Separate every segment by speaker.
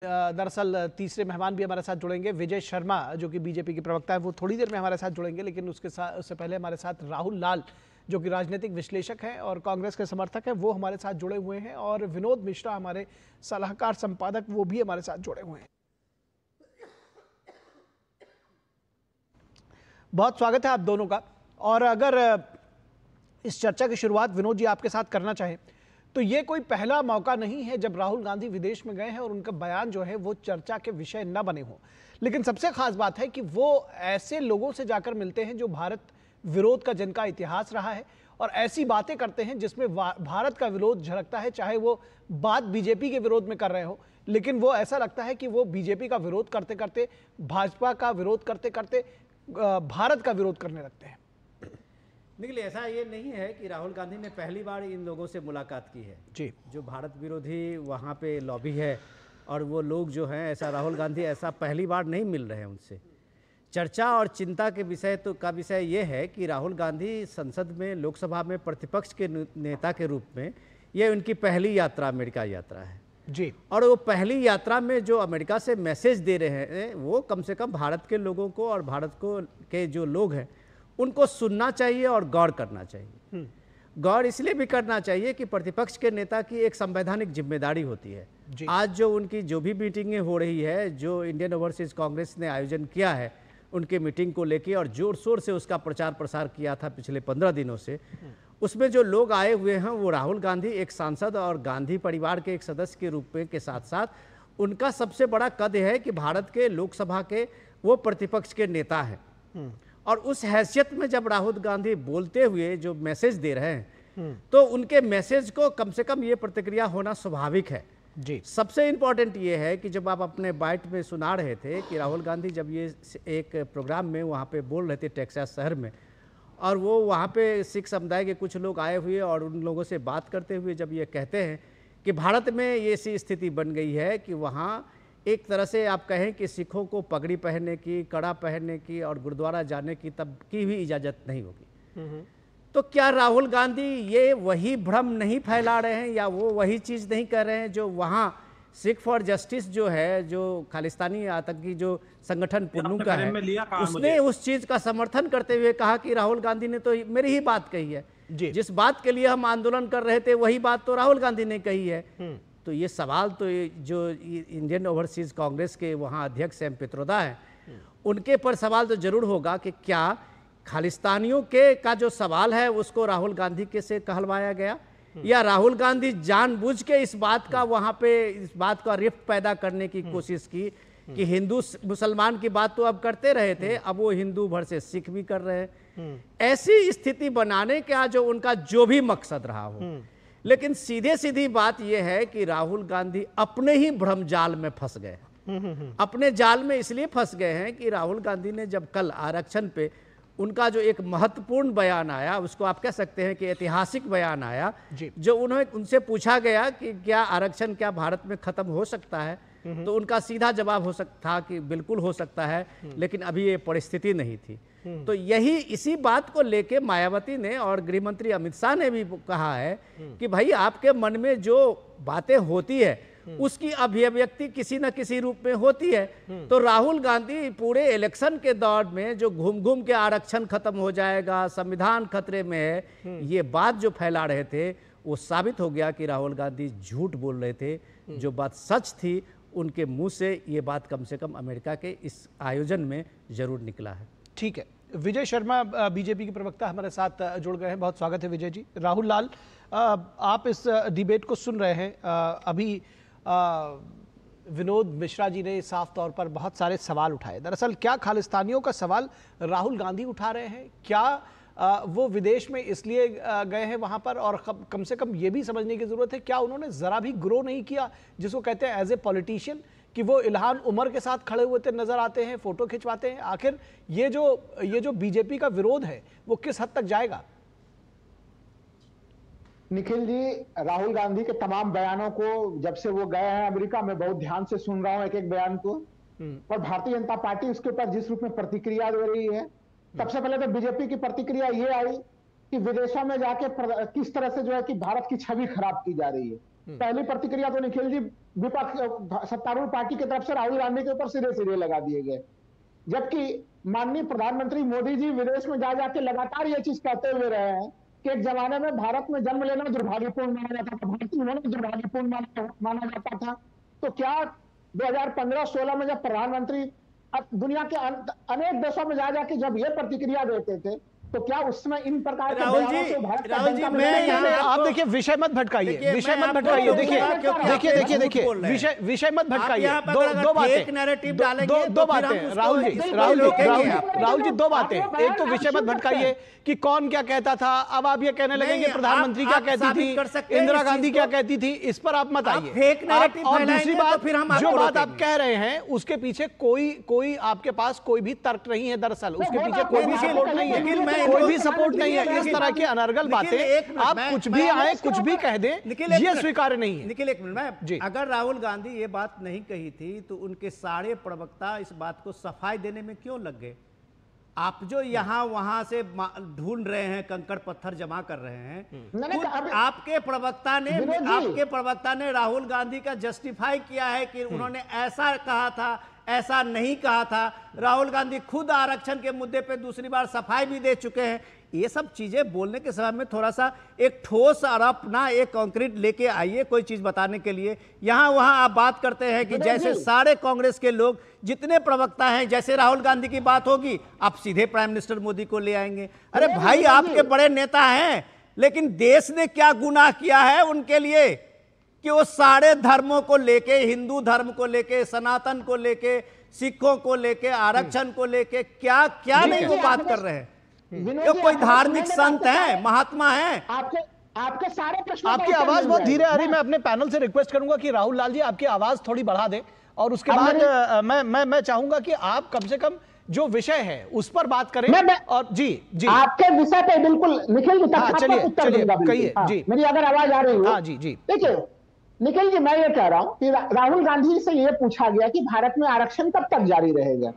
Speaker 1: दरअसल तीसरे मेहमान भी हमारे साथ जुड़ेंगे। विजय शर्मा जो कि बीजेपी के प्रवक्ता है, वो थोड़ी देर में हमारे साथ जुड़ेंगे, लेकिन उससे पहले हमारे साथ राहुल लाल जो कि राजनीतिक विश्लेषक हैं और कांग्रेस के समर्थक हैं, वो हमारे साथ जुड़े हुए हैं, और विनोद मिश्रा हमारे सलाहकार संपादक, वो भी हमारे साथ जुड़े हुए हैं। बहुत स्वागत है आप दोनों का। और अगर इस चर्चा की शुरुआत विनोद जी आपके साथ करना चाहें, तो ये कोई पहला मौका नहीं है जब राहुल गांधी विदेश में गए हैं और उनका बयान जो है वो चर्चा के विषय न बने हो। लेकिन सबसे खास बात है कि वो ऐसे लोगों से जाकर मिलते हैं जो भारत विरोध का जिनका इतिहास रहा है, और ऐसी बातें करते हैं जिसमें भारत का विरोध झलकता है, चाहे वो बात बीजेपी के विरोध में कर रहे हो, लेकिन वो ऐसा लगता है कि वो बीजेपी का विरोध करते करते, भाजपा का विरोध करते करते भारत का विरोध करने लगते हैं।
Speaker 2: निखिल, ऐसा ये नहीं है कि राहुल गांधी ने पहली बार इन लोगों से मुलाकात की है
Speaker 1: जी।
Speaker 2: जो भारत विरोधी वहाँ पे लॉबी है, और वो लोग जो हैं, ऐसा राहुल गांधी ऐसा पहली बार नहीं मिल रहे हैं उनसे। चर्चा और चिंता के विषय का विषय ये है कि राहुल गांधी संसद में, लोकसभा में प्रतिपक्ष के नेता के रूप में ये उनकी पहली यात्रा अमेरिका यात्रा है
Speaker 1: जी।
Speaker 2: और वो पहली यात्रा में जो अमेरिका से मैसेज दे रहे हैं, वो कम से कम भारत के लोगों को और भारत को के जो लोग हैं उनको सुनना चाहिए और गौर करना चाहिए। गौर इसलिए भी करना चाहिए कि प्रतिपक्ष के नेता की एक संवैधानिक जिम्मेदारी होती है। आज जो उनकी जो भी मीटिंगें हो रही है, जो इंडियन ओवरसीज कांग्रेस ने आयोजन किया है उनके मीटिंग को लेकर, और जोर शोर से उसका प्रचार प्रसार किया था पिछले 15 दिनों से, उसमें जो लोग आए हुए हैं वो राहुल गांधी एक सांसद और गांधी परिवार के एक सदस्य के रूप में के साथ साथ उनका सबसे बड़ा कद है कि भारत के लोकसभा के वो प्रतिपक्ष के नेता हैं। और उस हैसियत में जब राहुल गांधी बोलते हुए जो मैसेज दे रहे हैं, तो उनके मैसेज को कम से कम ये प्रतिक्रिया होना स्वाभाविक है जी। सबसे इंपॉर्टेंट ये है कि जब आप अपने बाइट में सुना रहे थे कि राहुल गांधी जब ये एक प्रोग्राम में वहाँ पे बोल रहे थे टेक्सास शहर में, और वो वहाँ पे सिख समुदाय के कुछ लोग आए हुए और उन लोगों से बात करते हुए जब ये कहते हैं कि भारत में ये ऐसी स्थिति बन गई है कि वहाँ एक तरह से आप कहें कि सिखों को पगड़ी पहनने की, कड़ा पहनने की और गुरुद्वारा जाने की तब की भी इजाज़त नहीं होगी। तो क्या राहुल गांधी ये वही भ्रम नहीं फैला रहे हैं या वो वही चीज़ नहीं कर रहे हैं जो वहाँ सिख फॉर जस्टिस जो है, जो खालिस्तानी आतंकी जो संगठन पुन्नू का है, उसने उस चीज़ का समर्थन करते हुए कहा कि राहुल गांधी ने तो मेरी ही बात कही है जी। जिस बात के लिए हम आंदोलन कर रहे थे वही बात तो राहुल गांधी ने कही है। तो ये सवाल तो जो इंडियन ओवरसीज कांग्रेस के वहाँ अध्यक्ष एम पित्रोदा हैं, उनके पर सवाल तो जरूर होगा कि क्या खालिस्तानियों के का जो सवाल है उसको राहुल गांधी के से कहलवाया गया, या राहुल गांधी जानबूझ के इस बात का वहाँ पे इस बात का रिफ्ट पैदा करने की कोशिश की कि हिंदू मुसलमान की बात तो अब करते रहे थे, अब वो हिंदू भर से सिख भी कर रहे हैं। ऐसी स्थिति बनाने का जो उनका जो भी मकसद रहा हो, लेकिन सीधे सीधी बात यह है कि राहुल गांधी अपने ही भ्रम जाल में फंस गए। अपने जाल में इसलिए फंस गए हैं कि राहुल गांधी ने जब कल आरक्षण पे उनका जो एक महत्वपूर्ण बयान आया, उसको आप कह सकते हैं कि ऐतिहासिक बयान आया, जो उनसे पूछा गया कि क्या आरक्षण क्या भारत में खत्म हो सकता है, तो उनका सीधा जवाब हो सकता था कि बिल्कुल हो सकता है, लेकिन अभी ये परिस्थिति नहीं थी। तो यही इसी बात को लेके मायावती ने और गृह मंत्री अमित शाह ने भी कहा है कि भाई आपके मन में जो बातें होती है उसकी अभिव्यक्ति किसी न किसी रूप में होती है। तो राहुल गांधी पूरे इलेक्शन के दौर में जो घूम घूम के आरक्षण खत्म हो जाएगा, संविधान खतरे में है, ये बात जो फैला रहे थे, वो साबित हो गया कि राहुल गांधी झूठ बोल रहे थे। जो बात सच थी उनके मुंह से ये बात कम से कम अमेरिका के इस आयोजन में जरूर निकला है।
Speaker 1: ठीक है, विजय शर्मा बीजेपी के प्रवक्ता हमारे साथ जुड़ गए हैं। बहुत स्वागत है विजय जी। राहुल लाल, आप इस डिबेट को सुन रहे हैं। अभी विनोद मिश्रा जी ने साफ तौर पर बहुत सारे सवाल उठाए। दरअसल क्या खालिस्तानियों का सवाल राहुल गांधी उठा रहे हैं? क्या वो विदेश में इसलिए गए हैं वहां पर, और कम से कम ये भी समझने की जरूरत है, क्या उन्होंने जरा भी ग्रो नहीं किया, जिसको कहते हैं एज ए पॉलिटिशियन, कि वो इल्हान उमर के साथ खड़े हुए नजर आते हैं, फोटो खिंचवाते हैं? आखिर ये जो बीजेपी का विरोध है वो किस हद तक जाएगा?
Speaker 3: निखिल जी, राहुल गांधी के तमाम बयानों को जब से वो गए हैं अमेरिका में बहुत ध्यान से सुन रहा हूं एक एक बयान को, और भारतीय जनता पार्टी उसके ऊपर जिस रूप में प्रतिक्रिया दे रही है, सबसे पहले तो बीजेपी की प्रतिक्रिया ये आई कि विदेशों में जाके किस तरह से जो है कि भारत की छवि खराब की जा रही है। पहली प्रतिक्रिया तो निखिल जी विपक्ष सत्तारूढ़ पार्टी की तरफ से राहुल गांधी के ऊपर सिरे सिरे लगा दिए गए, जबकि माननीय प्रधानमंत्री मोदी जी विदेश में जा जाके लगातार ये चीज कहते हुए रहे हैं कि एक जमाने में भारत में जन्म लेना दुर्भाग्यपूर्ण माना जाता था, भारतीय होना दुर्भाग्यपूर्ण माना जाता था। तो क्या 2015-16 में जब प्रधानमंत्री दुनिया के अनेक देशों में जा जाके जब ये प्रतिक्रिया देते थे, तो क्या उसमें इन प्रकार के
Speaker 2: राहुल जी मैं
Speaker 1: आप देखिए विषय मत भटकाइए, विषय मत भटकाइए, देखिए विषय मत भटकाइए। दो बातें, दो बातें राहुल जी दो बातें। एक तो विषय मत भटकाइए कि कौन क्या कहता था, अब आप ये कहने लगेंगे प्रधानमंत्री क्या कहती थी, इंदिरा गांधी क्या कहती थी, इस पर आप मत आइए। और दूसरी बात, जो बात आप कह रहे हैं उसके पीछे कोई आपके पास कोई भी तर्क नहीं है, दरअसल उसके पीछे कोई भी सपोर्ट नहीं है, कोई भी सपोर्ट नहीं है। इस तरह की अनर्गल बातें आप कुछ भी आए कुछ भी कह दें, ये स्वीकार्य नहीं है।
Speaker 2: निखिल एक मिनट, मैं अगर राहुल गांधी ये बात नहीं कही थी तो उनके सारे प्रवक्ता इस बात को सफाई देने में क्यों लग गए? आप जो यहां वहां से ढूंढ रहे हैं, कंकड़ पत्थर जमा कर रहे हैं, आपके प्रवक्ता ने राहुल गांधी का जस्टिफाई किया है कि उन्होंने ऐसा कहा था, ऐसा नहीं कहा था। राहुल गांधी खुद आरक्षण के मुद्दे पे दूसरी बार सफाई भी दे चुके हैं। ये सब चीजें बोलने के समय में थोड़ा सा एक ठोस और अपना एक कंक्रीट लेके आइए कोई चीज बताने के लिए। यहां वहां आप बात करते हैं कि जैसे सारे कांग्रेस के लोग जितने प्रवक्ता हैं, जैसे राहुल गांधी की बात होगी आप सीधे प्राइम मिनिस्टर मोदी को ले आएंगे। अरे भाई, आपके बड़े नेता हैं, लेकिन देश ने क्या गुनाह किया है उनके लिए कि वो सारे धर्मों को लेके, हिंदू धर्म को लेके, सनातन को लेके, सिखों को लेके, आरक्षण को लेके क्या क्या नहीं वो बात कर रहे हैं। ये कोई धार्मिक संत है, महात्मा है?
Speaker 3: आपके सारे प्रश्न,
Speaker 1: आपकी आवाज बहुत धीरे आ रही। मैं अपने पैनल से रिक्वेस्ट करूंगा कि राहुल लाल जी आपकी आवाज थोड़ी बढ़ा दें, और उसके बाद मैं चाहूंगा कि आप कम से कम जो विषय है उस पर बात करें। और जी
Speaker 3: आपके विषय पे बिल्कुल निखिल
Speaker 1: चलिए कहिए जी।
Speaker 3: मेरी अगर आवाज आ रही है?
Speaker 1: हाँ जी।
Speaker 3: देखिए निखिल जी, मैं ये कह रहा हूं कि राहुल गांधी से ये पूछा गया कि भारत में आरक्षण कब तक जारी रहेगा,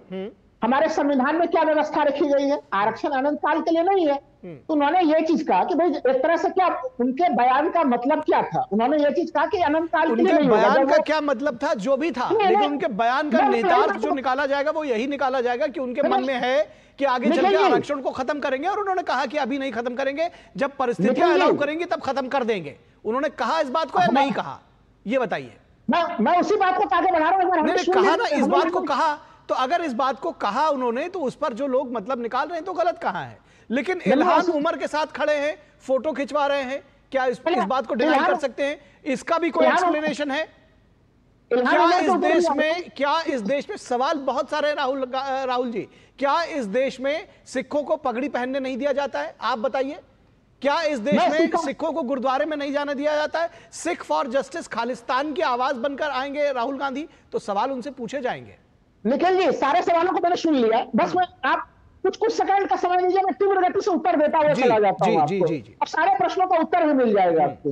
Speaker 3: हमारे संविधान में क्या व्यवस्था रखी गई है, आरक्षण अनंत काल के लिए नहीं है। तो उन्होंने ये चीज कहा कि भाई एक तरह से क्या उनके बयान का मतलब क्या था, उन्होंने ये चीज कहा कि अनंत काल के लिए नहीं होगा।
Speaker 1: बयान का क्या मतलब था, जो भी था, लेकिन उनके बयान का निहितार्थ जो निकाला जाएगा वो यही निकाला जाएगा कि उनके मन में है कि आगे चल के आरक्षण को खत्म करेंगे। और उन्होंने कहा कि अभी नहीं खत्म करेंगे, जब परिस्थितियां अलाउ करेंगी तब खत्म कर देंगे। उन्होंने कहा इस बात को या नहीं कहा, ये बताइए।
Speaker 3: मैं उसी बात को आगे बढ़ा रहा हूं।
Speaker 1: कहा ना, इस बात को कहा, तो अगर इस बात को कहा उन्होंने तो उस पर जो लोग मतलब निकाल रहे हैं तो गलत कहा है। लेकिन इल्हान उमर के साथ खड़े हैं, फोटो खिंचवा रहे हैं, क्या इस बात को डिनाई कर सकते हैं? इसका भी कोई एक्सप्लेनेशन है? क्या इस देश में सवाल बहुत सारे राहुल जी, क्या इस देश में सिखों को पगड़ी पहनने नहीं दिया जाता है? आप बताइए, क्या इस देश में सिखों को गुरुद्वारे में नहीं जाने दिया जाता है? सिख फॉर जस्टिस खालिस्तान की आवाज बनकर आएंगे राहुल गांधी तो सवाल उनसे पूछे जाएंगे।
Speaker 3: निखिल जी, सारे सवालों को मैंने सुन लिया, बस मैं आप कुछ सेकंड का समय लीजिए, मैं तीव्र गति से उत्तर देता हुआ चला जाता हूं आपको, और सारे प्रश्नों का उत्तर भी मिल जाएगा आपको।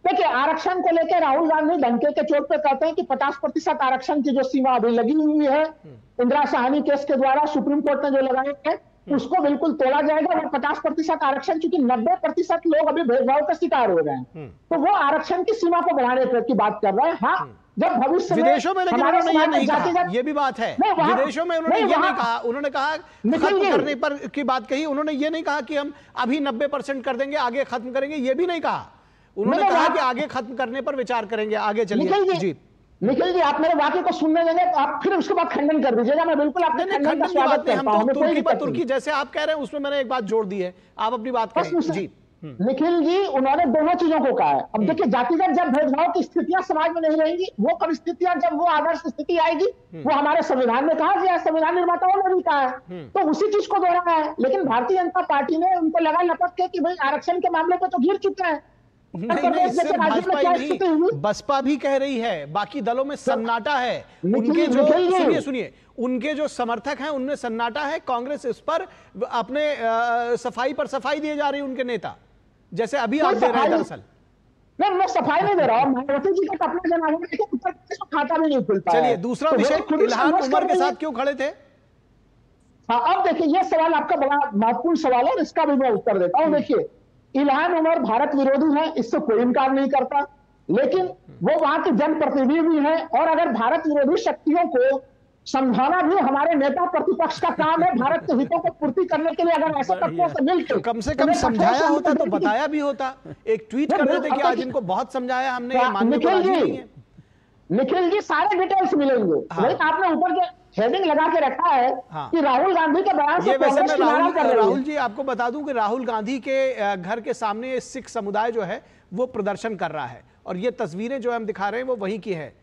Speaker 3: देखिए, आरक्षण को लेकर राहुल गांधी डंके के चोट पे कहते हैं कि 50% आरक्षण की जो सीमा अभी लगी हुई है इंदिरा साहनी केस के द्वारा सुप्रीम कोर्ट ने जो लगाए है, उसको बिल्कुल तोड़ा जाएगा। और 50% आरक्षण, चूंकि 90% लोग अभी भेदभाव का शिकार हो रहे हैं, तो वो आरक्षण की सीमा को बढ़ाने की बात कर रहे हैं। हाँ, जब भविष्य में
Speaker 1: विदेशों में, लेकिन उन्होंने ये नहीं कहा, ये भी बात है। विदेशों में उन्होंने ये नहीं कहा, उन्होंने कहा खत्म करने पर की बात कही, उन्होंने ये नहीं कहा कि हम अभी 90% कर देंगे, आगे खत्म करेंगे, ये भी नहीं कहा। उन्होंने कहा कि आगे खत्म करने पर विचार करेंगे। आगे चलिए जी।
Speaker 3: निखिल जी, आप मेरे वाक्य को सुनने देंगे तो आप फिर उसके बाद खंडन कर दीजिएगा। मैं बिल्कुल आपके खंडन का स्वागत करता हूं।
Speaker 1: हम तुर्की जैसे आप कह रहे हैं उसमें मैंने एक बात जोड़ दी है, आप अपनी बात करें जी।
Speaker 3: निखिल जी, उन्होंने दोनों चीजों को कहा है। अब देखिए, जातिगत जब भेदभाव की स्थितियां समाज में नहीं रहेंगी, वो परिस्थितियां, जब वो आदर्श स्थिति आएगी, वो हमारे संविधान में कहा गया, संविधान निर्माताओं ने भी कहा है, तो उसी चीज को दोहराया है। लेकिन भारतीय जनता पार्टी ने उनको लगा लपक के कि भाई आरक्षण के मामले पे तो घिर चुके हैं।
Speaker 1: नहीं, बसपा भी कह रही है, बाकी दलों में सन्नाटा है। उनके जो सुनिए उनके जो समर्थक हैं उनमें सन्नाटा है। कांग्रेस इस पर अपने सफाई पर सफाई दिए जा रही है उनके नेता, जैसे अभी आप दे रहे हैं। दरअसल
Speaker 3: मैं सफाई नहीं दे रहा हूं, मायावती जी का अपना जनाब उत्तर प्रदेश में खाता भी नहीं खुल पाया।
Speaker 1: चलिए, दूसरा विषय, इल्हान उमर के साथ क्यों खड़े थे?
Speaker 3: हाँ, अब देखिए, ये सवाल आपका बड़ा महत्वपूर्ण सवाल है और इसका भी मैं उत्तर देता हूं। देखिए, इल्हान उमर भारत विरोधी है, इससे कोई इनकार नहीं करता। लेकिन वो वहां के जनप्रतिनिधि भी हैं, और अगर भारत विरोधी शक्तियों को समझाना भी हमारे नेता प्रतिपक्ष का काम है। भारत के हितों को पूर्ति करने के लिए अगर ऐसे तत्वों से मिलकर
Speaker 1: कम से कम समझाया होता तो बताया भी होता। एक ट्वीट कर रहे थे कि आज इनको बहुत समझाया हमने, ये मानने को राजी नहीं है।
Speaker 3: निखिल जी सारे डिटेल्स मिलेंगे।
Speaker 1: हाँ।
Speaker 3: आपने ऊपर के हेडिंग लगा के रखा है
Speaker 1: हाँ।
Speaker 3: कि राहुल गांधी के बयान से
Speaker 1: ये वैसे
Speaker 3: कांग्रेस
Speaker 1: मैं
Speaker 3: किनारा कर रही है।
Speaker 1: राहुल जी आपको बता दूं कि राहुल गांधी के घर के सामने सिख समुदाय जो है वो प्रदर्शन कर रहा है, और ये तस्वीरें जो हम दिखा रहे हैं वो वहीं की है।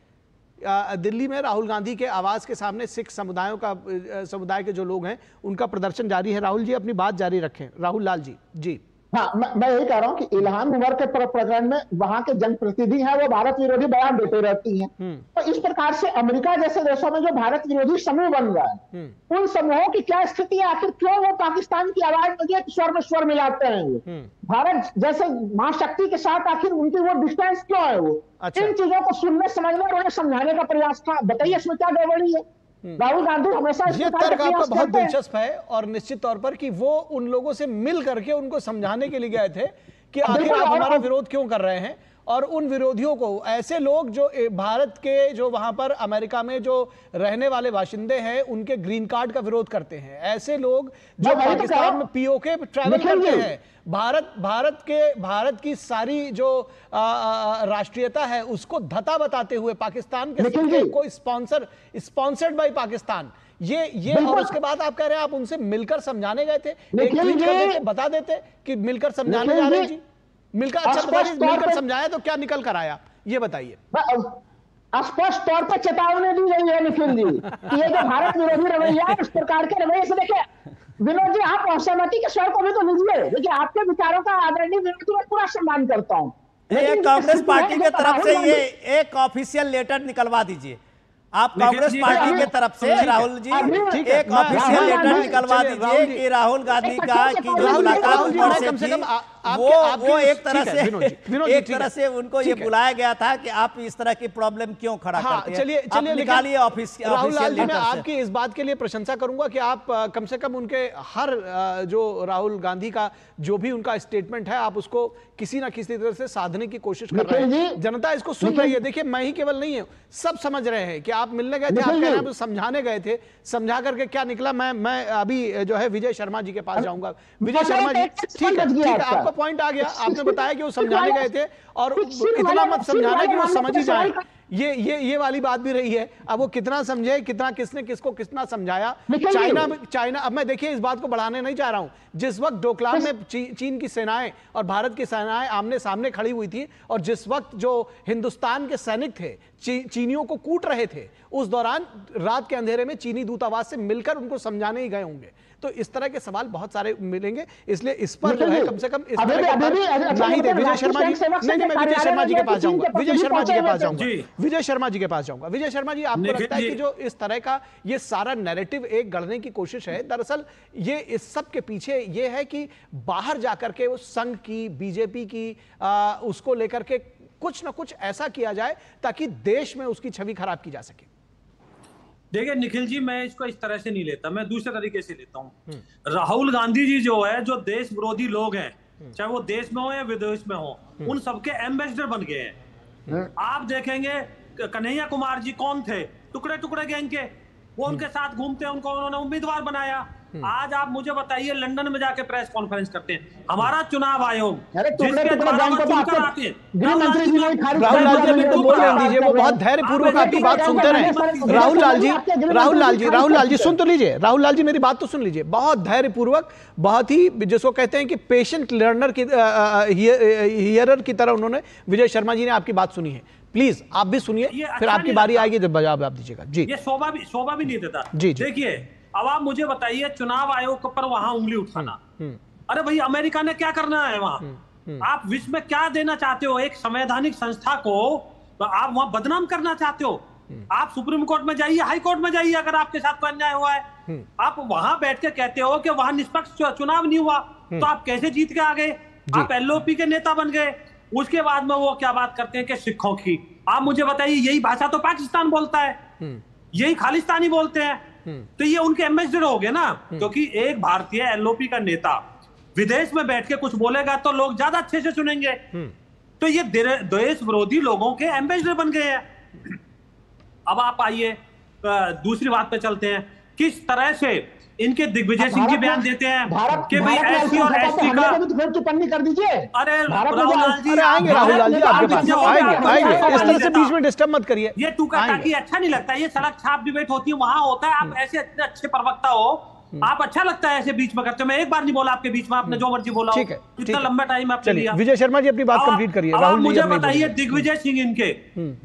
Speaker 1: दिल्ली में राहुल गांधी के आवास के सामने सिख समुदाय के जो लोग हैं उनका प्रदर्शन जारी है। राहुल जी अपनी बात जारी रखें। राहुल लाल जी। जी
Speaker 3: हाँ, मैं यही कह रहा हूँ कि इल्हाम उमर के प्रकरण में वहां के जनप्रतिनिधि हैं, वो भारत विरोधी बयान देते रहती हैं। तो इस प्रकार से अमेरिका जैसे देशों में जो भारत विरोधी समूह बन रहा है, उन समूहों की क्या स्थिति है? आखिर क्यों वो पाकिस्तान की आवाज में एक स्वर में स्वर मिलाते हैं? भारत जैसे महाशक्ति के साथ आखिर उनकी वो डिस्टेंस क्यों है? वो इन चीजों को सुनने समझने और उन्हें समझाने का प्रयास था। बताइए इसमें क्या गड़बड़ी है? राहुल गांधी हमेशा
Speaker 1: ये तर्क आपका बहुत दिलचस्प है, और निश्चित तौर पर कि वो उन लोगों से मिल करके उनको समझाने के लिए गए थे कि आखिर आप हमारा विरोध क्यों कर रहे हैं, और उन विरोधियों को, ऐसे लोग जो भारत के जो वहां पर अमेरिका में जो रहने वाले बाशिंदे हैं उनके ग्रीन कार्ड का विरोध करते हैं, ऐसे लोग जो पाकिस्तान में पीओके ट्रैवल करते हैं, भारत की सारी जो राष्ट्रीयता है उसको धता बताते हुए पाकिस्तान के को स्पॉन्सर्ड बाय पाकिस्तान, ये और उसके बाद आप कह रहे हैं आप उनसे मिलकर समझाने गए थे। एक ट्वीट कर देते, बता देते कि मिलकर समझाने जा रहे हैं जी। मिलकर अच्छा बताइए, मिलकर समझाया तो क्या निकल कर आया, ये बताइए।
Speaker 3: स्पष्ट तौर पर चेतावनी दी गई है निखिल जी कि ये जो भारत विरोधी रवैया है, इस प्रकार के रवैये से देखिए विनोद जी, आप असहमति के स्वर को भी तो लीजिए। देखिए आपके विचारों का आदरणीय विनोद जी मैं पूरा सम्मान करता हूं।
Speaker 2: कांग्रेस पार्टी की तरफ से ये एक ऑफिशियल लेटर निकलवा दीजिए। आप कांग्रेस पार्टी की तरफ से राहुल जी एक ऑफिशियल लेटर निकलवा दीजिए कि राहुल गांधी का की जो मुलाकात कम से कम वो एक तरह से उनको ये बुलाया गया था कि आप इस तरह की प्रॉब्लम क्यों खड़ा करते हैं। चलिए निकालिए
Speaker 1: राहुल लाल जी, मैं आपकी इस बात के लिए प्रशंसा करूंगा कि आप कम से कम उनके हर जो राहुल गांधी का जो भी उनका स्टेटमेंट है आप उसको किसी ना किसी तरह से साधने की कोशिश कर रहे हैं। जनता इसको सुन रही है। देखिए मैं ही केवल नहीं हूं, सब समझ रहे हैं कि आप मिलने गए थे, आप कह रहे हैं समझाने गए थे, समझा करके क्या निकला। मैं अभी जो है विजय शर्मा जी के पास जाऊंगा। विजय शर्मा जी, ठीक है, आपका पॉइंट आ गया। आपने बताया कि वो समझाने गए थे, और इतना मत समझाना कि वो समझ ही जाए। ये वाली बात भी रही है। अब वो कितना समझे, कितना किसने किसको कितना समझाया। चाइना अब मैं देखिए इस बात को बढ़ाने नहीं चाह रहा हूं। जिस वक्त डोकलाम में चीन की सेनाएं और भारत की सेनाएं आमने सामने खड़ी हुई थी, और जिस वक्त जो हिंदुस्तान के सैनिक थे चीनियों को कूट रहे थे, उस दौरान रात के अंधेरे में चीनी दूतावास से मिलकर उनको समझाने ही गए होंगे। तो इस तरह के सवाल बहुत सारे मिलेंगे, इसलिए इस पर जो है कम से कम इस तरह के नहीं दे। विजय शर्मा जी, नहीं मैं विजय शर्मा जी के पास जाऊंगा। विजय शर्मा जी के पास जाऊंगा। विजय शर्मा जी के पास जाऊंगा। विजय शर्मा जी, आपको लगता है कि जो इस तरह का ये सारा नैरेटिव एक गढ़ने की कोशिश है, दरअसल ये इस सब के पीछे ये है कि बाहर जाकर के उस संघ की, बीजेपी की उसको लेकर के कुछ ना कुछ ऐसा किया जाए ताकि देश में उसकी छवि खराब की जा सके।
Speaker 4: देखिए निखिल जी, मैं इसको इस तरह से नहीं लेता, मैं दूसरे तरीके से लेता हूँ। राहुल गांधी जी जो है, जो देश विरोधी लोग हैं, चाहे वो देश में हो या विदेश में हो, उन सबके एम्बेसडर बन गए हैं। आप देखेंगे कन्हैया कुमार जी कौन थे, टुकड़े टुकड़े गैंग के, वो उनके साथ घूमते हैं, उनको उन्होंने उम्मीदवार बनाया। आज आप मुझे बताइए, लंदन में जाके प्रेस कॉन्फ्रेंस करते हैं, हमारा चुनाव आयोग जिसके द्वारा वो चुनकर आते हैं।
Speaker 1: राहुल लाल जी तो बोल रहे दीजिए, वो बहुत धैर्यपूर्वक आपकी बात सुनते रहे। राहुल लाल जी सुन तो लीजिए। राहुल लाल जी मेरी बात तो सुन लीजिए। बहुत धैर्यपूर्वक, बहुत ही जिसको कहते हैं कि पेशेंट लर्नर की हियरर की तरह उन्होंने विजय शर्मा जी ने आपकी बात सुनी है। प्लीज आप भी सुनिए, फिर आपकी बारी आएगी जब जवाब आप दीजिएगा। जी,
Speaker 4: ये शोभा भी नहीं देता।
Speaker 1: जी
Speaker 4: देखिए, अब आप मुझे बताइए, चुनाव आयोग पर वहां उंगली उठाना, अरे भाई अमेरिका ने क्या करना है वहां? आप विश्व में क्या देना चाहते हो? एक संवैधानिक संस्था को तो आप वहां बदनाम करना चाहते हो। आप सुप्रीम कोर्ट में जाइए, हाई कोर्ट में जाइए, अगर आपके साथ कोई अन्याय हुआ है, आप वहां बैठ के कहते हो कि वहां निष्पक्ष चुनाव नहीं हुआ, तो आप कैसे जीत के आ गए? आप एलओपी के नेता बन गए। उसके बाद में वो क्या बात करते हैं कि सिखों की। आप मुझे बताइए, यही भाषा तो पाकिस्तान बोलता है, यही खालिस्तानी बोलते हैं, तो ये उनके एम्बेसडर हो गए ना। क्योंकि एक भारतीय एलओपी का नेता विदेश में बैठ के कुछ बोलेगा तो लोग ज्यादा अच्छे से सुनेंगे। तो ये देश विरोधी लोगों के एम्बेसडर बन गए हैं। अब आप आइए दूसरी बात पे चलते हैं, किस तरह से इनके दिग्विजय सिंह जी बयान देते हैं कि भाई एससी और एसटी का
Speaker 3: टिप्पणी कर दीजिए।
Speaker 4: अरे राहुल लाल जी,
Speaker 1: आएंगे राहुल लाल जी आपके पास, आएंगे इस तरह से बीच में डिस्टर्ब मत करिए।
Speaker 4: ये तू कहता कि अच्छा नहीं लगता, ये सड़क छाप डिबेट होती है वहां होता है, आप ऐसे इतने अच्छे प्रवक्ता हो, आप अच्छा लगता है ऐसे बीच में करते हो। मैं एक बार नहीं बोला आपके बीच में, आपने जो मर्जी बोला,
Speaker 1: ठीक है,
Speaker 4: इतना लंबा टाइम आपने लिया।
Speaker 1: विजय शर्मा जी अपनी बात कंप्लीट करिए।
Speaker 4: राहुल मुझे बताइए, दिग्विजय सिंह इनके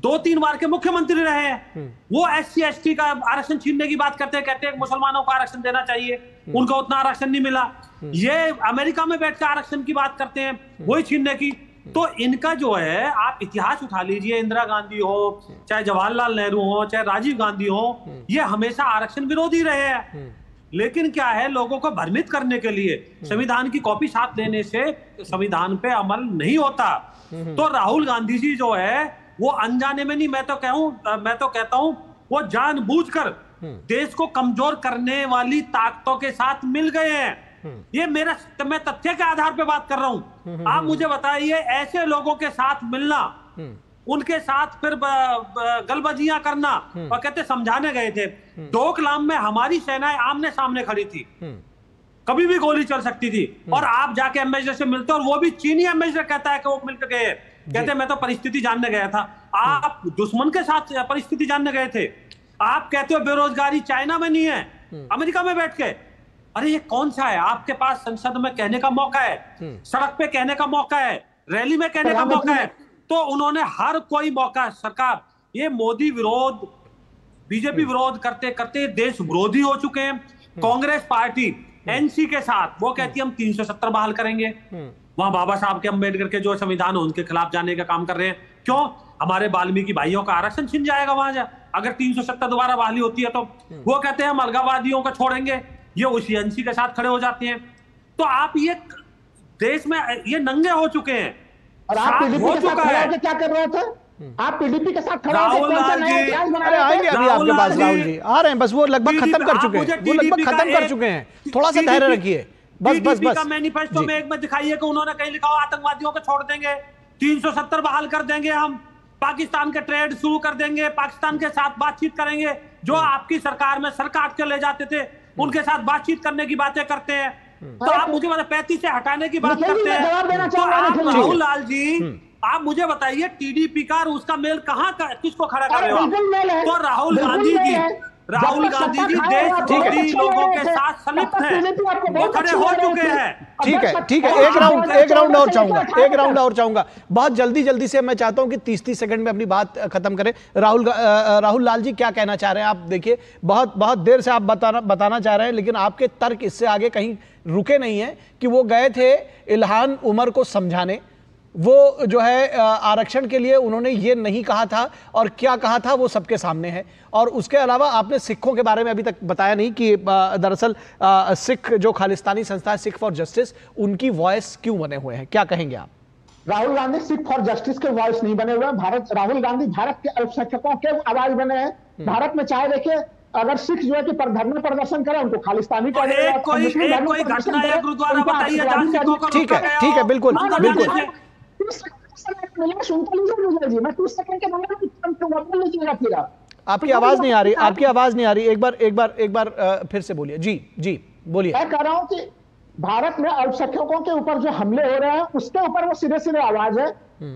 Speaker 4: 2-3 बार के मुख्यमंत्री रहे हैं, वो एससी एसटी का आरक्षण छीनने की बात करते हैं, कहते हैं मुसलमानों को आरक्षण देना चाहिए, उनको उतना आरक्षण नहीं मिला। ये अमेरिका में बैठकर आरक्षण की बात करते हैं, वही छीनने की। तो इनका जो है, आप इतिहास उठा लीजिए, इंदिरा गांधी हो, चाहे जवाहरलाल नेहरू हो, चाहे राजीव गांधी हो, ये हमेशा आरक्षण विरोधी रहे हैं। लेकिन क्या है, लोगों को भ्रमित करने के लिए संविधान की कॉपी साथ लेने से संविधान पे अमल नहीं होता। तो राहुल गांधी जी जो है वो अनजाने में नहीं, मैं तो कहता हूं वो जानबूझकर देश को कमजोर करने वाली ताकतों के साथ मिल गए हैं। ये मैं तथ्य के आधार पे बात कर रहा हूं। आप मुझे बताइए, ऐसे लोगों के साथ मिलना, उनके साथ फिर गलबाजियां करना, और कहते समझाने गए थे। डोकलाम में हमारी सेनाएं आमने सामने खड़ी थी, कभी भी गोली चल सकती थी, और आप जाके एम्बेसडर से मिलते, और वो भी चीनी एम्बेसडर कहता है कि वो मिलकर गए, कहते मैं तो परिस्थिति जानने गया था। आप दुश्मन के साथ परिस्थिति जानने गए थे। आप कहते हो बेरोजगारी चाइना में नहीं है, अमेरिका में बैठ के। अरे ये कौन सा है? आपके पास संसद में कहने का मौका है, सड़क पे कहने का मौका है, रैली में कहने का मौका है, तो उन्होंने हर कोई मौका, सरकार ये मोदी विरोध, बीजेपी विरोध करते करते देश विरोधी हो चुके हैं। कांग्रेस पार्टी एनसी के साथ वो कहती है हम 370 बहाल करेंगे, वहां बाबा साहब के अम्बेडकर के जो संविधान है उनके खिलाफ जाने का काम कर रहे हैं। क्यों? हमारे वाल्मीकि भाइयों का आरक्षण छिन जाएगा वहां अगर 370 दोबारा बहाली होती है तो। वो कहते हैं हम अलगाववादियों को छोड़ेंगे, ये उसी एनसी के साथ खड़े हो जाते हैं। तो आप ये देश में ये नंगे हो चुके हैं।
Speaker 3: और आप पीडीपी के साथ खड़े होकर क्या कर रहे थे? आप पीडीपी के साथ खड़े होकर कौन सा नया इतिहास बना रहे थे?
Speaker 1: आएंगे अभी आपके पास राहुल जी, आ रहे हैं, बस वो लगभग खत्म कर चुके हैं, वो लगभग खत्म कर चुके हैं। थोड़ा सा धैर्य रखिए, बस
Speaker 4: का मैनिफेस्टो में एक में दिखाइए कि उन्होंने कहीं लिखा हो आतंकवादियों को छोड़ देंगे, 370 बहाल कर देंगे, हम पाकिस्तान के ट्रेड शुरू कर देंगे, पाकिस्तान के साथ बातचीत करेंगे। जो आपकी सरकार में सर काट के ले जाते थे, उनके साथ बातचीत करने की बातें करते हैं। तो आप मुझे 35 से हटाने की बात करते हैं। तो आप राहुल लाल जी, आप मुझे बताइए टीडीपी का और उसका मेल कहाँ किसको खड़ा कर रहे हो? तो राहुल गांधी जी देश विरोधी लोगों के साथ संलिप्त हैं, वो खड़े हो चुके हैं।
Speaker 1: ठीक है, एक राउंड और चाहूंगा, बहुत जल्दी से। मैं चाहता हूं कि 30 सेकंड में अपनी बात खत्म करें। राहुल लाल जी क्या कहना चाह रहे हैं आप? देखिए, बहुत देर से आप बताना चाह रहे हैं, लेकिन आपके तर्क इससे आगे कहीं रुके नहीं है कि वो गए थे इल्हान उमर को समझाने, वो जो है आरक्षण के लिए उन्होंने ये नहीं कहा था, और क्या कहा था वो सबके सामने है। और उसके अलावा आपने सिखों के बारे में अभी तक बताया नहीं कि दरअसल सिख जो खालिस्तानी संस्था है सिख फॉर जस्टिस, उनकी वॉइस क्यों बने हुए हैं, क्या कहेंगे आप?
Speaker 3: राहुल गांधी सिख फॉर जस्टिस के वॉइस नहीं बने हुए हैं। राहुल गांधी भारत के अल्पसंख्यकों के आवाज बने हैं। भारत में चाहे देखिए, अगर सिख जो है कि धरना प्रदर्शन करे उनको खालिस्तानी
Speaker 4: कोई घटना या गुरुद्वारा बताइए जहां सिखों को
Speaker 1: ठीक है, बिल्कुल। आपकी आवाज नहीं आ रही, एक बार फिर से बोलिए। जी बोलिए।
Speaker 3: मैं कह रहा हूं कि भारत में अल्पसंख्यकों के ऊपर जो हमले हो रहे हैं उसके ऊपर वो सीधे आवाज है,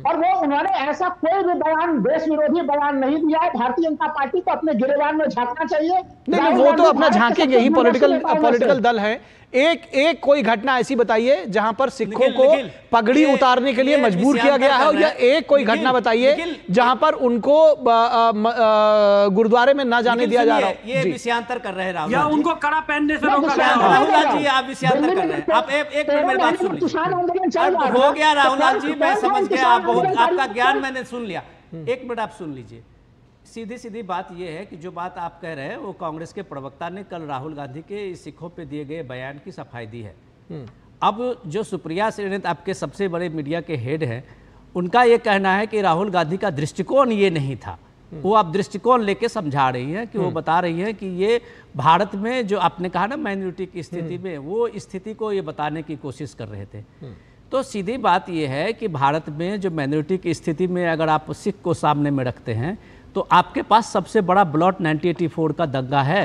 Speaker 3: और वो उन्होंने ऐसा कोई भी बयान, देश विरोधी बयान नहीं दिया है। भारतीय जनता पार्टी को अपने गिरेबान में झांकना चाहिए।
Speaker 1: नहीं, वो तो अपना झांकेंगे ही, पॉलिटिकल दल है। एक कोई घटना ऐसी बताइए जहां पर सिखों को पगड़ी उतारने के लिए मजबूर किया गया है, या एक कोई घटना बताइए जहां पर उनको गुरुद्वारे में ना जाने दिया जा रहा हो।
Speaker 2: ये विषयांतर कर रहे हैं
Speaker 4: या उनको कड़ा पहनने से रोका गया।
Speaker 2: राहुल जी, आप विषयांतर कर रहे हैं। आप एक मिनट मेरी बात सुन लीजिए। हो गया राहुल जी, मैं समझ गया, आपका ज्ञान मैंने सुन लिया। एक मिनट आप सुन लीजिए। सीधी बात यह है कि जो बात आप कह रहे हैं वो कांग्रेस के प्रवक्ता ने कल राहुल गांधी के सिखों पे दिए गए बयान की सफाई दी है। अब जो सुप्रिया श्रीनाथ आपके सबसे बड़े मीडिया के हेड हैं, उनका ये कहना है कि राहुल गांधी का दृष्टिकोण ये नहीं था। वो आप दृष्टिकोण लेके समझा रही हैं कि वो बता रही हैं कि ये भारत में जो आपने कहा ना माइनॉरिटी की स्थिति में, वो स्थिति को ये बताने की कोशिश कर रहे थे। तो सीधी बात यह है कि भारत में जो माइनॉरिटी की स्थिति में अगर आप सिख को सामने में रखते हैं तो आपके पास सबसे बड़ा ब्लॉट 1984 का दंगा है।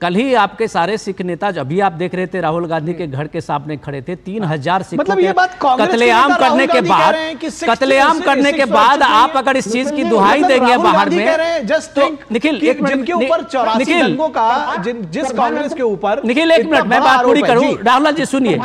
Speaker 2: कल ही आपके सारे सिख नेता, अभी आप देख रहे थे राहुल गांधी के घर के सामने खड़े थे, 3000 सिखों
Speaker 1: मतलब ये बात
Speaker 2: कत्लेआम करने के बाद, कत्लेआम करने के बाद आप अगर इस चीज की दुहाई देंगे बाहर में, तो निखिल एक मिनट,
Speaker 1: जिनके ऊपर 84 दंगों का जिस कांग्रेस के ऊपर,
Speaker 2: निखिल एक मिनट मैं बात पूरी करूं। राहुल जी सुनिए,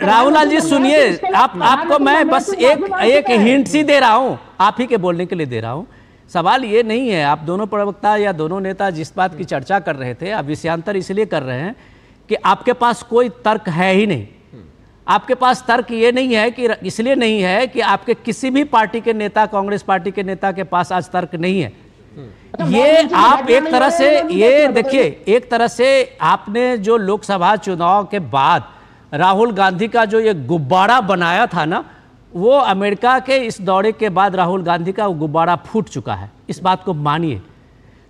Speaker 2: राहुल जी सुनिए, आपको मैं बस एक हिंट सी दे रहा हूं, आप ही के बोलने के लिए दे रहा हूं। सवाल ये नहीं है, आप दोनों प्रवक्ता या दोनों नेता जिस बात की चर्चा कर रहे थे, आप विषयांतर इसलिए कर रहे हैं कि आपके पास कोई तर्क है ही नहीं। आपके पास तर्क ये नहीं है कि इसलिए नहीं है कि आपके किसी भी पार्टी के नेता, कांग्रेस पार्टी के नेता के पास आज तर्क नहीं है। ये आप एक तरह से, ये देखिए, एक तरह से आपने जो लोकसभा चुनाव के बाद राहुल गांधी का जो ये गुब्बारा बनाया था ना, वो अमेरिका के इस दौरे के बाद राहुल गांधी का वो गुब्बारा फूट चुका है। इस बात को मानिए।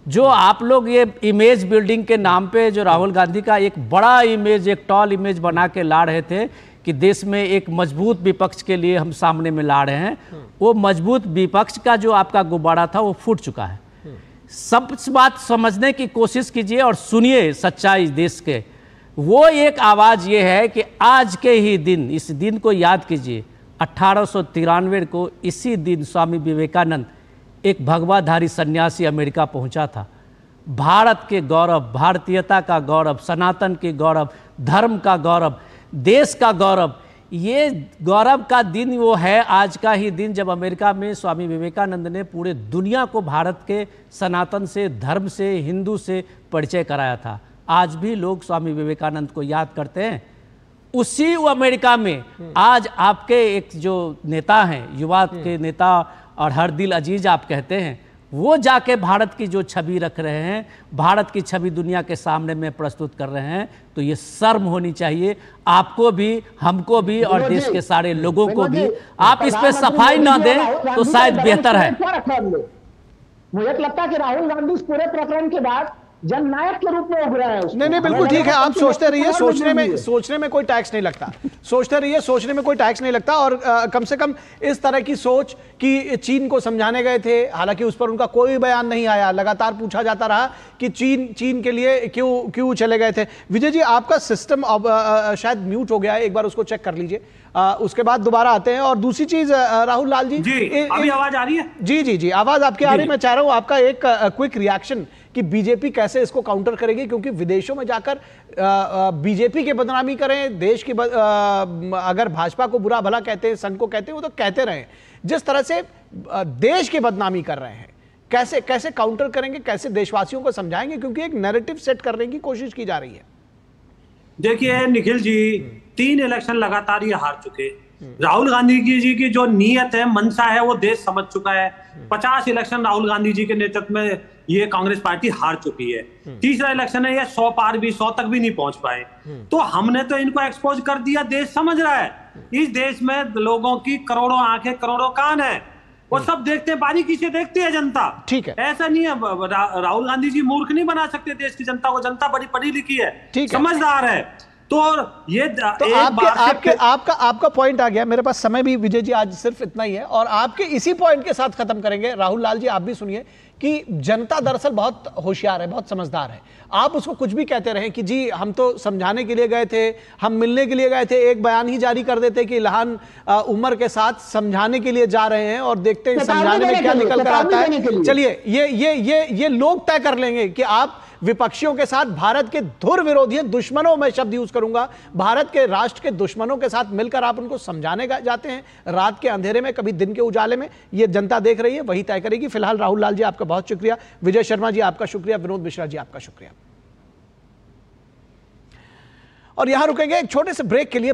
Speaker 2: जो आप लोग ये इमेज बिल्डिंग के नाम पे जो राहुल गांधी का एक बड़ा इमेज, एक टॉल इमेज बना के ला रहे थे कि देश में एक मजबूत विपक्ष के लिए हम सामने में ला रहे हैं, वो मजबूत विपक्ष का जो आपका गुब्बारा था वो फूट चुका है। सब बात समझने की कोशिश कीजिए और सुनिए सच्चाई देश के। वो एक आवाज़ ये है कि आज के ही दिन, इस दिन को याद कीजिए, 1893 को इसी दिन स्वामी विवेकानंद, एक भगवाधारी सन्यासी, अमेरिका पहुंचा था। भारत के गौरव, भारतीयता का गौरव, सनातन के गौरव, धर्म का गौरव, देश का गौरव, ये गौरव का दिन वो है आज का ही दिन जब अमेरिका में स्वामी विवेकानंद ने पूरे दुनिया को भारत के सनातन से, धर्म से, हिंदू से परिचय कराया था। आज भी लोग स्वामी विवेकानंद को याद करते हैं। उसी वो अमेरिका में आज आपके एक जो नेता हैं, युवा के नेता और हर दिल अजीज आप कहते हैं, वो जाके भारत की जो छवि रख रहे हैं, भारत की छवि दुनिया के सामने में प्रस्तुत कर रहे हैं, तो ये शर्म होनी चाहिए आपको भी, हमको भी और देश के सारे लोगों को भी। आप इस पे सफाई ना दें तो शायद बेहतर है।
Speaker 3: मुझे लगता है कि राहुल गांधी इस पूरे प्रकरण के बाद जननायक के रूप में उभरा है।
Speaker 1: नहीं, बिल्कुल ठीक है, आप सोचते रहिए, सोचने में कोई टैक्स नहीं लगता, सोचते रहिए, सोचने में कोई टैक्स नहीं लगता। और कम से कम इस तरह की सोच कि चीन को समझाने गए थे, हालांकि उस पर उनका कोई बयान नहीं आया, लगातार पूछा जाता रहा कि चीन के लिए क्यों चले गए थे। विजय जी, आपका सिस्टम अब शायद म्यूट हो गया है, एक बार उसको चेक कर लीजिए, उसके बाद दोबारा आते हैं। और दूसरी चीज राहुल लाल जी,
Speaker 4: अभी आवाज आ रही है? जी,
Speaker 1: आवाज आपकी आ रही है। मैं चाह रहा हूं आपका एक क्विक रिएक्शन कि बीजेपी कैसे इसको काउंटर करेगी, क्योंकि विदेशों में जाकर बीजेपी की बदनामी करें, देश की अगर भाजपा को बुरा भला कहते हैं, संघ को कहते हैं, वो तो कहते रहे, जिस तरह से देश की बदनामी कर रहे हैं, कैसे काउंटर करेंगे, कैसे देशवासियों को समझाएंगे, क्योंकि एक नैरेटिव सेट करने की कोशिश की जा रही है।
Speaker 4: देखिए निखिल जी, 3 इलेक्शन लगातार ये हार चुके। राहुल गांधी जी की जो नीयत है, मंशा है, वो देश समझ चुका है। 50 इलेक्शन राहुल गांधी जी के नेतृत्व में ये कांग्रेस पार्टी हार चुकी है। तीसरा इलेक्शन है, ये 100 पार भी, 100 तक भी नहीं पहुंच पाए। तो हमने तो इनको एक्सपोज कर दिया, देश समझ रहा है। इस देश में लोगों की करोड़ों आंखें, करोड़ों कान है, वो सब देखते हैं, बारीकी से देखती है जनता।
Speaker 1: ठीक है,
Speaker 4: ऐसा नहीं है, राहुल गांधी जी मूर्ख नहीं बना सकते देश की जनता को। जनता बड़ी पढ़ी लिखी है, समझदार है। तो ये
Speaker 1: आपका पॉइंट आ गया। मेरे पास समय भी विजय जी आज सिर्फ इतना ही है, और आपके इसी पॉइंट के साथ खत्म करेंगे। राहुल लाल जी, आप भी सुनिए कि जनता दरअसल बहुत होशियार है, बहुत समझदार है। आप उसको कुछ भी कहते रहे कि जी हम तो समझाने के लिए गए थे, हम मिलने के लिए गए थे, एक बयान ही जारी कर देते कि इल्हान उमर के साथ समझाने के लिए जा रहे हैं, और देखते हैं समझाने में क्या निकल कर आता है। चलिए, ये लोग तय कर लेंगे कि आप विपक्षियों के साथ, भारत के धुर विरोधी, दुश्मनों में शब्द यूज करूंगा, भारत के राष्ट्र के दुश्मनों के साथ मिलकर आप उनको समझाने जाते हैं, रात के अंधेरे में, कभी दिन के उजाले में। ये जनता देख रही है, वही तय करेगी। फिलहाल राहुल लाल जी, आपका बहुत शुक्रिया। विजय शर्मा जी, आपका शुक्रिया। विनोद मिश्रा जी, आपका शुक्रिया। और यहां रुकेंगे एक छोटे से ब्रेक के लिए।